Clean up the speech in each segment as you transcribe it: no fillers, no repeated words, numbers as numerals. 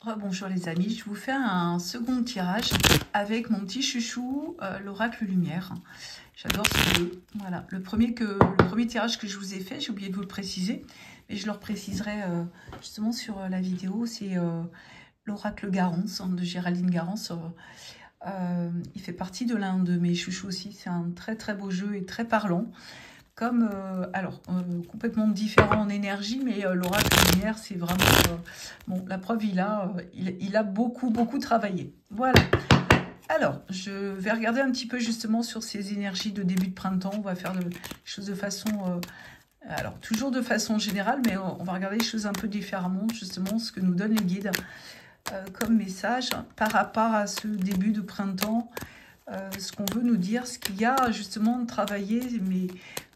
Bonjour les amis, je vous fais un second tirage avec mon petit chouchou, l'oracle lumière. J'adore ce jeu. Voilà, le premier tirage que je vous ai fait, j'ai oublié de vous le préciser, mais je le repréciserai justement sur la vidéo. C'est l'oracle Garance de Géraldine Garance. Il fait partie de l'un de mes chouchous aussi. C'est un très très beau jeu et très parlant. Comme, complètement différent en énergie, mais l'oracle lumière, c'est vraiment... bon, la preuve, il a beaucoup travaillé. Voilà. Alors, je vais regarder un petit peu justement sur ces énergies de début de printemps. On va faire des choses de façon... alors, toujours de façon générale, mais on va regarder les choses un peu différemment, justement, ce que nous donnent les guides comme message par rapport à ce début de printemps. Ce qu'on veut nous dire, ce qu'il y a justement travaillé, mais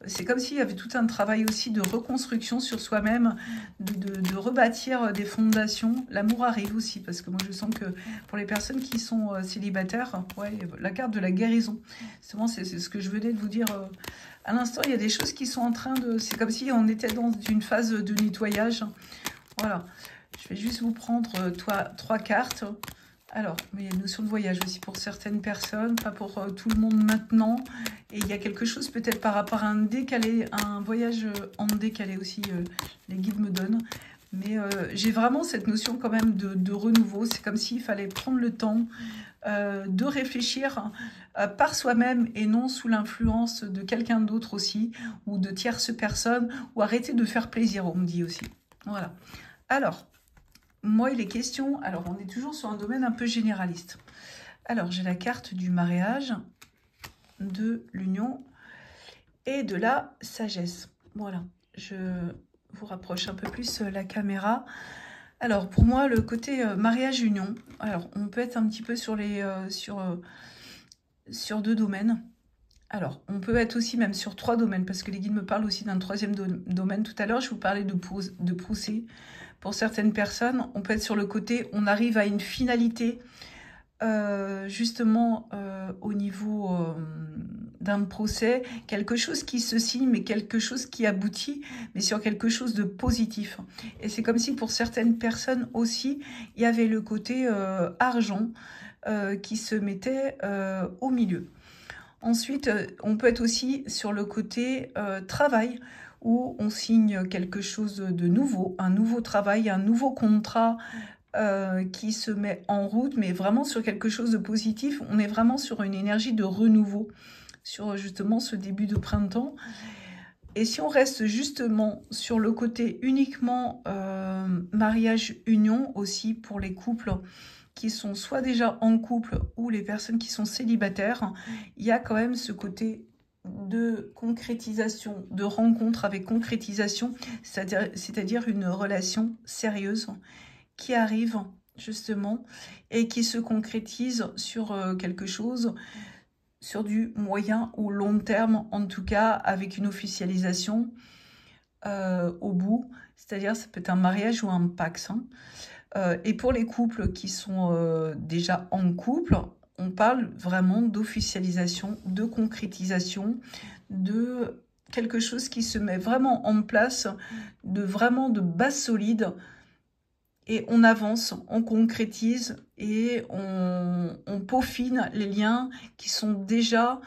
c'est comme s'il y avait tout un travail aussi de reconstruction sur soi-même, de rebâtir des fondations. L'amour arrive aussi, parce que moi je sens que pour les personnes qui sont célibataires, ouais, la carte de la guérison, justement c'est ce que je venais de vous dire à l'instant. Il y a des choses qui sont en train de... C'est comme si on était dans une phase de nettoyage. Voilà, je vais juste vous prendre trois cartes. Alors, mais il y a une notion de voyage aussi pour certaines personnes, pas pour tout le monde maintenant. Et il y a quelque chose peut-être par rapport à un voyage en décalé aussi, les guides me donnent. Mais j'ai vraiment cette notion quand même de renouveau. C'est comme s'il fallait prendre le temps de réfléchir par soi-même et non sous l'influence de quelqu'un d'autre aussi, ou de tierces personnes, ou arrêter de faire plaisir, on me dit aussi. Voilà. Alors... moi, il est question... alors, on est toujours sur un domaine un peu généraliste. Alors, j'ai la carte du mariage, de l'union et de la sagesse. Voilà, je vous rapproche un peu plus la caméra. Alors, pour moi, le côté mariage-union, alors, on peut être un petit peu sur sur deux domaines. Alors, on peut être aussi même sur trois domaines, parce que les guides me parlent aussi d'un troisième domaine. Tout à l'heure, je vous parlais de procès. Pour certaines personnes, on peut être sur le côté, on arrive à une finalité, justement, au niveau d'un procès, quelque chose qui se signe, mais quelque chose qui aboutit, mais sur quelque chose de positif. Et c'est comme si pour certaines personnes aussi, il y avait le côté argent qui se mettait au milieu. Ensuite, on peut être aussi sur le côté travail, où on signe quelque chose de nouveau, un nouveau travail, un nouveau contrat qui se met en route, mais vraiment sur quelque chose de positif. On est vraiment sur une énergie de renouveau, sur justement ce début de printemps. Et si on reste justement sur le côté uniquement mariage-union, aussi pour les couples qui sont soit déjà en couple ou les personnes qui sont célibataires, il y a quand même ce côté de concrétisation, de rencontre avec concrétisation, c'est-à-dire une relation sérieuse qui arrive justement et qui se concrétise sur quelque chose, sur du moyen ou long terme, en tout cas avec une officialisation au bout, c'est-à-dire ça peut être un mariage ou un pax. Et pour les couples qui sont déjà en couple, on parle vraiment d'officialisation, de concrétisation, de quelque chose qui se met vraiment en place, vraiment de base solide. Et on avance, on concrétise et on peaufine les liens qui sont déjà...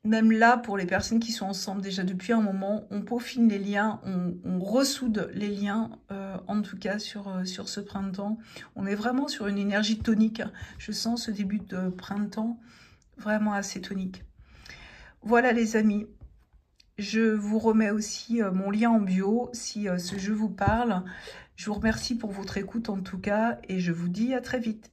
même là, pour les personnes qui sont ensemble déjà depuis un moment, on peaufine les liens, on ressoude les liens, en tout cas sur ce printemps. On est vraiment sur une énergie tonique. Je sens ce début de printemps vraiment assez tonique. Voilà les amis, je vous remets aussi mon lien en bio si ce jeu vous parle. Je vous remercie pour votre écoute en tout cas et je vous dis à très vite.